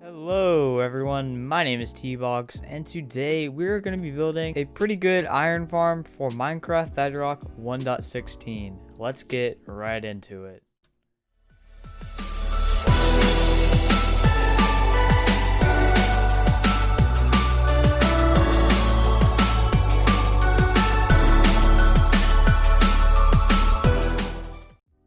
Hello everyone, my name is T-Box, and today we're going to be building a pretty good iron farm for Minecraft Bedrock 1.16. Let's get right into it.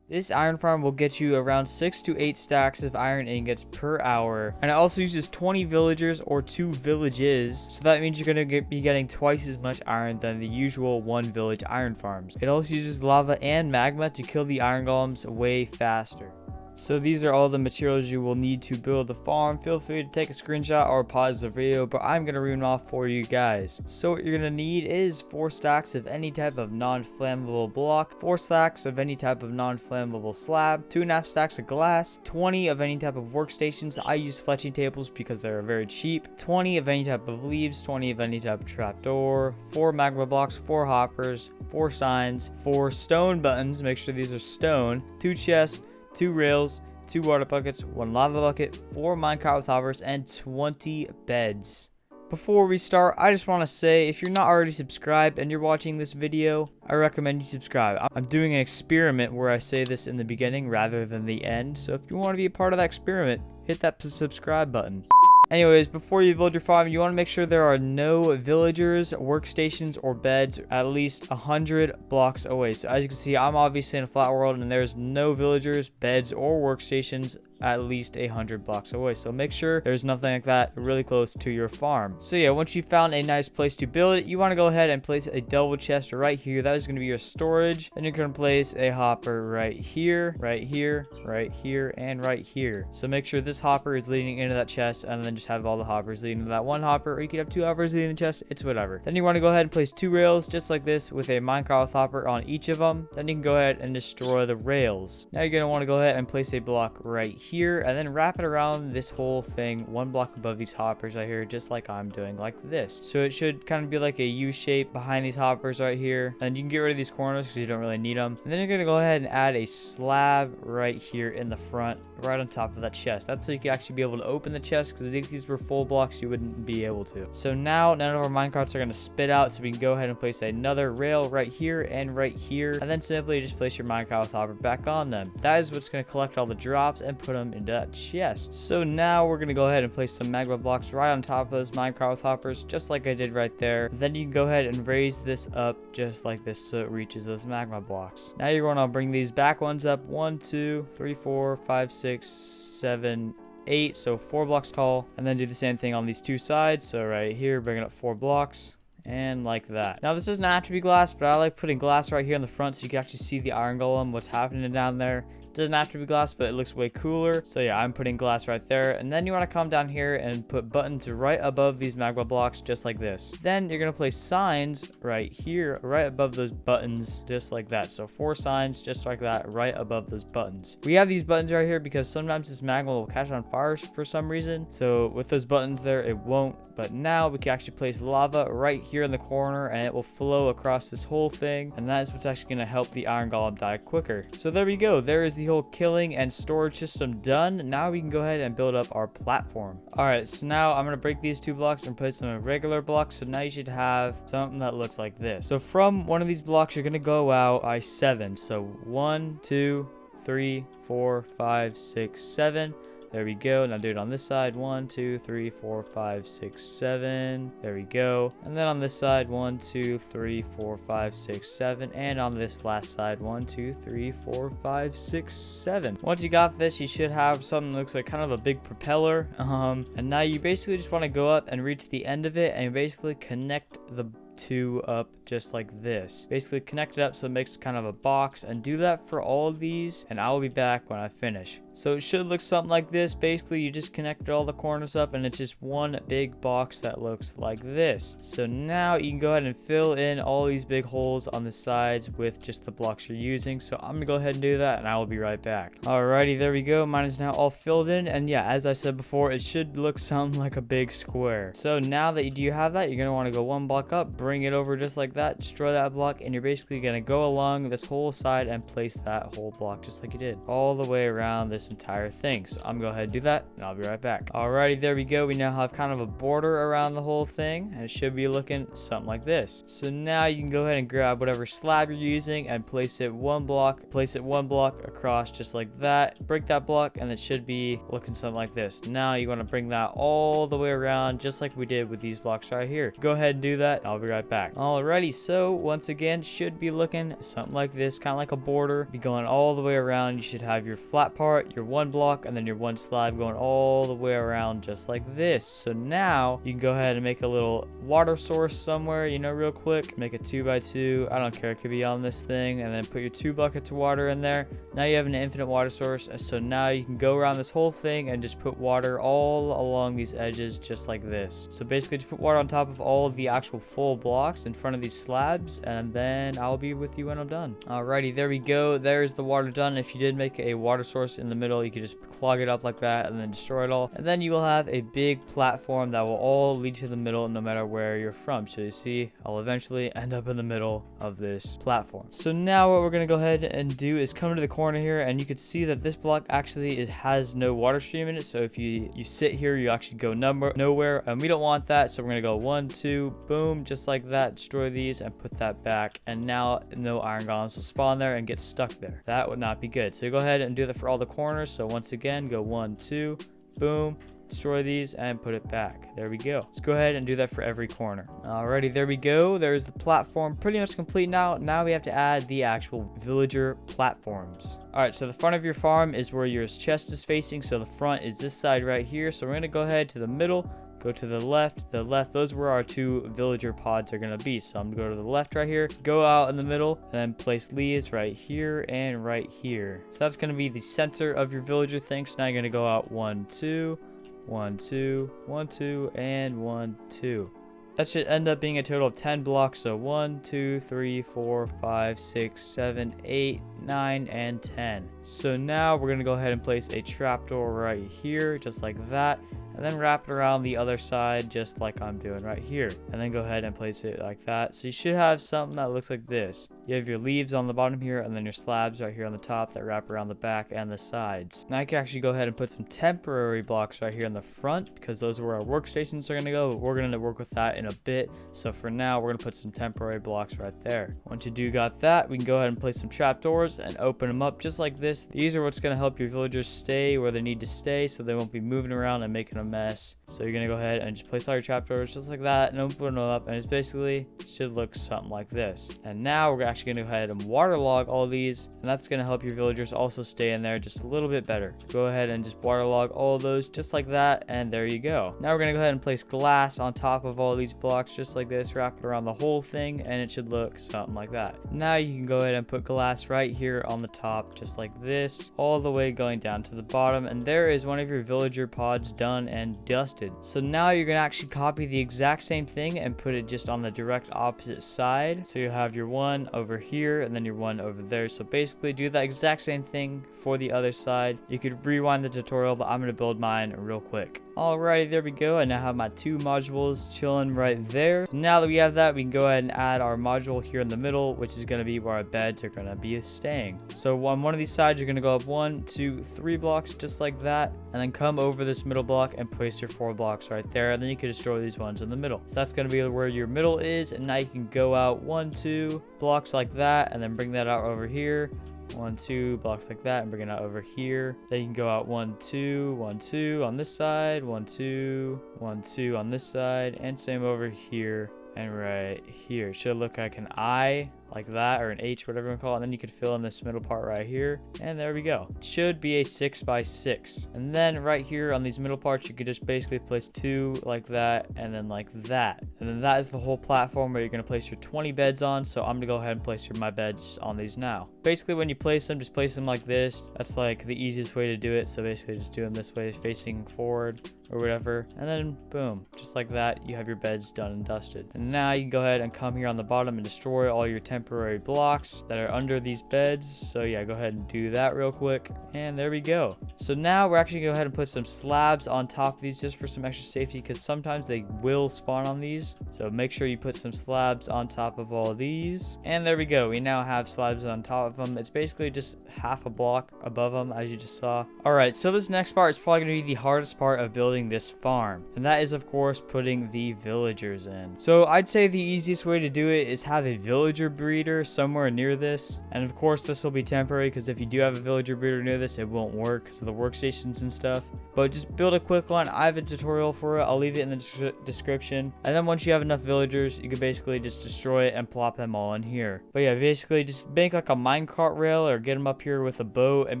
This iron farm will get you around 6 to 8 stacks of iron ingots per hour, and it also uses 20 villagers or 2 villages, so that means you're going to be getting twice as much iron than the usual 1 village iron farms. It also uses lava and magma to kill the iron golems way faster. So these are all the materials you will need to build the farm. Feel free to take a screenshot or pause the video, but I'm going to read them off for you guys. So what you're going to need is 4 stacks of any type of non-flammable block, 4 stacks of any type of non-flammable slab, 2.5 stacks of glass, 20 of any type of workstations. I use fletching tables because they're very cheap, 20 of any type of leaves, 20 of any type of trapdoor, 4 magma blocks, 4 hoppers, 4 signs, 4 stone buttons, make sure these are stone, 2 chests, 2 rails, 2 water buckets, 1 lava bucket, 4 minecart with hoppers, and 20 beds. Before we start, I just want to say, if you're not already subscribed and you're watching this video, I recommend you subscribe. I'm doing an experiment where I say this in the beginning rather than the end, so if you want to be a part of that experiment, hit that subscribe button. Anyways, before you build your farm, you want to make sure there are no villagers, workstations, or beds at least 100 blocks away. So as you can see, I'm obviously in a flat world and there's no villagers, beds, or workstations at least 100 blocks away. So make sure there's nothing like that really close to your farm. So yeah, once you found a nice place to build it, you want to go ahead and place a double chest right here. That is going to be your storage. Then you're going to place a hopper right here, right here, right here, and right here. So make sure this hopper is leading into that chest, and then just have all the hoppers leading to that one hopper, or you could have 2 hoppers leading the chest. It's whatever. Then you want to go ahead and place 2 rails just like this with a minecart hopper on each of them. Then you can go ahead and destroy the rails. Now you're going to want to go ahead and place a block right here, and then wrap it around this whole thing 1 block above these hoppers right here, just like I'm doing, like this. So it should kind of be like a U shape behind these hoppers right here. And you can get rid of these corners because you don't really need them. And then you're going to go ahead and add a slab right here in the front, right on top of that chest. That's so you can actually be able to open the chest, because if these were full blocks, you wouldn't be able to. So now none of our minecarts are going to spit out, so we can go ahead and place another rail right here and right here, and then simply just place your minecart hopper back on them. That is what's going to collect all the drops and put them into that chest. So now we're going to go ahead and place some magma blocks right on top of those minecart hoppers, just like I did right there. Then you can go ahead and raise this up just like this so it reaches those magma blocks. Now you're going to bring these back ones up 1 2 3 4 5 6 7 8, so 4 blocks tall, and then do the same thing on these 2 sides. So right here, bring it up 4 blocks, and like that. Now this doesn't have to be glass, but I like putting glass right here in the front so you can actually see the iron golem, what's happening down there. Doesn't have to be glass, but it looks way cooler. So yeah, I'm putting glass right there. And then you want to come down here and put buttons right above these magma blocks, just like this. Then you're going to place signs right here, right above those buttons, just like that. So 4 signs just like that, right above those buttons. We have these buttons right here because sometimes this magma will catch on fire for some reason. So with those buttons there, it won't. But now we can actually place lava right here in the corner, and it will flow across this whole thing. And that is what's actually going to help the iron golem die quicker. So there we go. There is the whole killing and storage system done. Now we can go ahead and build up our platform. Alright, so now I'm going to break these 2 blocks and place them in regular blocks. So now you should have something that looks like this. So from one of these blocks, you're going to go out by 7. So 1 2 3 4 5 6 7. There we go. Now do it on this side. 1 2 3 4 5 6 7. There we go. And then on this side, 1 2 3 4 5 6 7. And on this last side, 1 2 3 4 5 6 7. Once you got this, you should have something that looks like kind of a big propeller. And now you basically just want to go up and reach the end of it and basically connect the 2 up just like this. Basically connect it up so it makes kind of a box, and do that for all of these, and I will be back when I finish. So it should look something like this. Basically you just connected all the corners up, and it's just one big box that looks like this. So now you can go ahead and fill in all these big holes on the sides with just the blocks you're using. So I'm gonna go ahead and do that, and I will be right back. Alrighty, there we go. Mine is now all filled in, and yeah, as I said before, it should look something like a big square. So now that you do have that, you're gonna want to go 1 block up, bring bring it over just like that, destroy that block, and you're basically going to go along this whole side and place that whole block just like you did all the way around this entire thing. So I'm going to go ahead and do that, and I'll be right back. Alrighty, there we go. We now have kind of a border around the whole thing, and it should be looking something like this. So now you can go ahead and grab whatever slab you're using and place it one block across just like that. Break that block, and it should be looking something like this. Now you want to bring that all the way around just like we did with these blocks right here. Go ahead and do that. I'll be right back. Alrighty, so once again, should be looking something like this, kind of like a border. Be going all the way around. You should have your flat part, your one block, and then your one slab going all the way around just like this. So now you can go ahead and make a little water source somewhere, you know, real quick. Make a 2x2. I don't care. It could be on this thing, and then put your 2 buckets of water in there. Now you have an infinite water source. So now you can go around this whole thing and just put water all along these edges just like this. So basically just put water on top of all of the actual full blocks in front of these slabs, and then I'll be with you when I'm done. Alrighty, there we go. There's the water done. If you did make a water source in the middle, you could just clog it up like that and then destroy it all, and then you will have a big platform that will all lead to the middle no matter where you're from. So you see, I'll eventually end up in the middle of this platform. So now what we're going to go ahead and do is come to the corner here, and you can see that this block actually has no water stream in it. So if you sit here, you actually go nowhere, and we don't want that. So we're going to go 1, 2, boom, just like that. Destroy these and put that back, and now no iron golems will spawn there and get stuck there. That would not be good. So go ahead and do that for all the corners. So once again, go 1, 2, boom, destroy these and put it back. There we go. Let's go ahead and do that for every corner. Alrighty, there we go. There's the platform pretty much complete now. Now we have to add the actual villager platforms. Alright, so the front of your farm is where your chest is facing. So the front is this side right here. So we're going to go ahead to the middle, go to the left, those where our 2 villager pods are going to be. So I'm going to go to the left right here, go out in the middle, and then place leaves right here and right here. So that's going to be the center of your villager thing. So now you're going to go out 1, 2, 1, 2, 1, 2, and 1, 2. That should end up being a total of 10 blocks. So 1, 2, 3, 4, 5, 6, 7, 8, 9, and 10. So now we're going to go ahead and place a trapdoor right here, just like that. And then wrap it around the other side just like I'm doing right here. And then go ahead and place it like that. So you should have something that looks like this. You have your leaves on the bottom here, and then your slabs right here on the top that wrap around the back and the sides. Now I can actually go ahead and put some temporary blocks right here in the front, because those are where our workstations are going to go. But we're going to work with that in a bit. So for now, we're going to put some temporary blocks right there. Once you do got that, we can go ahead and place some trapdoors and open them up just like this. These are what's going to help your villagers stay where they need to stay, so they won't be moving around and making a mess. So you're going to go ahead and just place all your trapdoors just like that and open them up, and it's basically should look something like this. And now we're actually going to go ahead and waterlog all these, and that's going to help your villagers also stay in there just a little bit better. Go ahead and just waterlog all of those just like that, and there you go. Now we're going to go ahead and place glass on top of all these blocks just like this, wrap it around the whole thing, and it should look something like that. Now you can go ahead and put glass right here on the top just like this, all the way going down to the bottom, and there is one of your villager pods done and dusted. So now you're going to actually copy the exact same thing and put it just on the direct opposite side. So you have your one over here and then your one over there. So basically do that exact same thing for the other side. You could rewind the tutorial, but I'm going to build mine real quick. Alrighty, there we go. I now have my 2 modules chilling right there. So now that we have that, we can go ahead and add our module here in the middle, which is going to be where our beds are going to be staying. So on one of these sides, you're going to go up 1, 2, 3 blocks just like that, and then come over this middle block and place your 4 blocks right there, and then you can destroy these ones in the middle. So that's going to be where your middle is, and now you can go out 1, 2 blocks like that, and then bring that out over here. 1, 2 blocks like that, and bring it out over here. Then you can go out 1, 2, 1, 2 on this side, 1, 2, 1, 2 on this side, and same over here and right here. It should look like an I like that, or an H, whatever you want to call it. And then you could fill in this middle part right here, and there we go. It should be a 6 by 6. And then right here on these middle parts, you could just basically place 2 like that, and then like that. And then that is the whole platform where you're going to place your 20 beds on. So I'm going to go ahead and place my beds on these now. Basically, when you place them, just place them like this. That's like the easiest way to do it. So basically just do them this way, facing forward or whatever, and then boom, just like that, you have your beds done and dusted. And now you can go ahead and come here on the bottom and destroy all your temporary temporary blocks that are under these beds. So yeah, go ahead and do that real quick. And there we go. So now we're actually going to go ahead and put some slabs on top of these just for some extra safety, because sometimes they will spawn on these. So make sure you put some slabs on top of all these. And there we go. We now have slabs on top of them. It's basically just half a block above them, as you just saw. Alright, so this next part is probably going to be the hardest part of building this farm. And that is, of course, putting the villagers in. So I'd say the easiest way to do it is have a villager breeder somewhere near this. And of course, this will be temporary, because if you do have a villager breeder near this, it won't work because of the workstations and stuff. But just build a quick one. I have a tutorial for it. I'll leave it in the description. And then once you have enough villagers, you can basically just destroy it and plop them all in here. But yeah, basically just make like a minecart rail or get them up here with a boat. And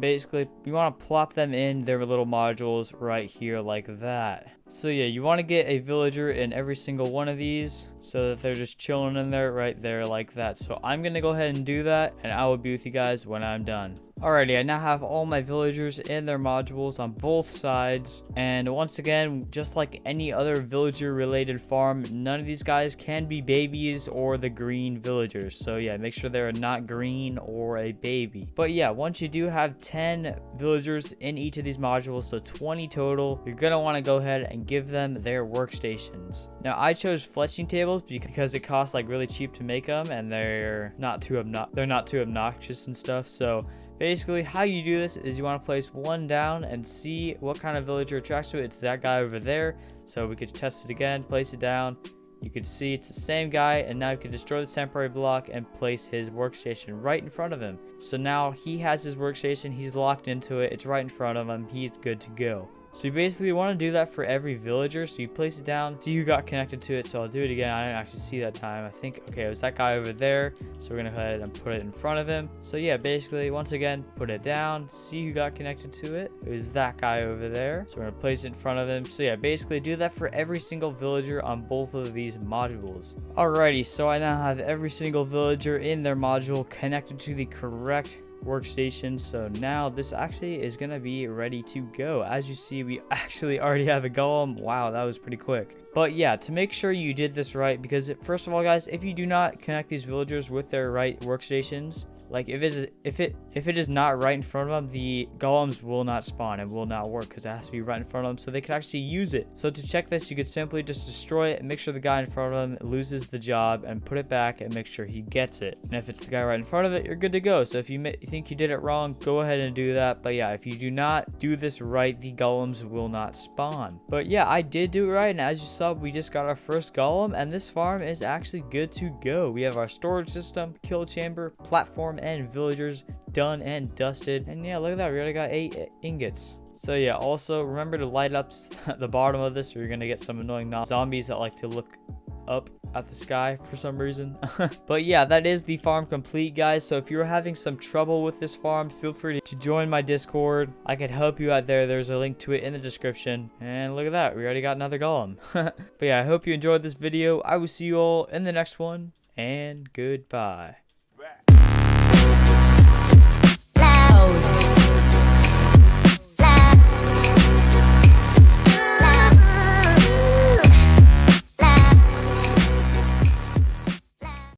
basically you want to plop them in their little modules right here like that. So yeah, you want to get a villager in every single one of these so that they're just chilling in there right there like that. So I'm going to go ahead and do that, and I will be with you guys when I'm done. Alrighty, I now have all my villagers in their modules on both sides. And once again, just like any other villager related farm, none of these guys can be babies or the green villagers. So yeah, make sure they're not green or a baby. But yeah, once you do have 10 villagers in each of these modules, so 20 total, you're going to want to go ahead and give them their workstations. Now I chose fletching tables because it costs like really cheap to make them, and they're not too obnoxious and stuff. So basically how you do this is you want to place one down and see what kind of villager attracts to it. It's that guy over there. So we could test it again, place it down. You can see it's the same guy, and now you can destroy the temporary block and place his workstation right in front of him. So now he has his workstation, he's locked into it, it's right in front of him, he's good to go. So you basically want to do that for every villager. So you place it down, see who got connected to it. So I'll do it again. I didn't actually see that time. I think, okay, it was that guy over there. So we're going to go ahead and put it in front of him. So yeah, basically, once again, put it down, see who got connected to it. It was that guy over there. So we're going to place it in front of him. So yeah, basically do that for every single villager on both of these modules. Alrighty, so I now have every single villager in their module connected to the correct workstation. So now this actually is gonna be ready to go. As you see, we actually already have a golem. Wow, that was pretty quick. But yeah, to make sure you did this right, because first of all, guys, if you do not connect these villagers with their right workstations, like if it is not right in front of them, the golems will not spawn and will not work, because it has to be right in front of them so they can actually use it. So to check this, you could simply just destroy it and make sure the guy in front of them loses the job, and put it back and make sure he gets it. And if it's the guy right in front of it, you're good to go. So if you think you did it wrong, go ahead and do that. But yeah, if you do not do this right, the golems will not spawn. But yeah, I did do it right, and as you saw, we just got our first golem, and this farm is actually good to go. We have our storage system, kill chamber, platform, and villagers done and dusted. And yeah, look at that, we already got 8 ingots. So yeah, also remember to light up the bottom of this, or you're gonna get some annoying zombies that like to look up at the sky for some reason. But yeah, that is the farm complete, guys. So if you're having some trouble with this farm, feel free to join my Discord. I could help you out there. There's a link to it in the description. And look at that, we already got another golem. But yeah, I hope you enjoyed this video. I will see you all in the next one, and goodbye.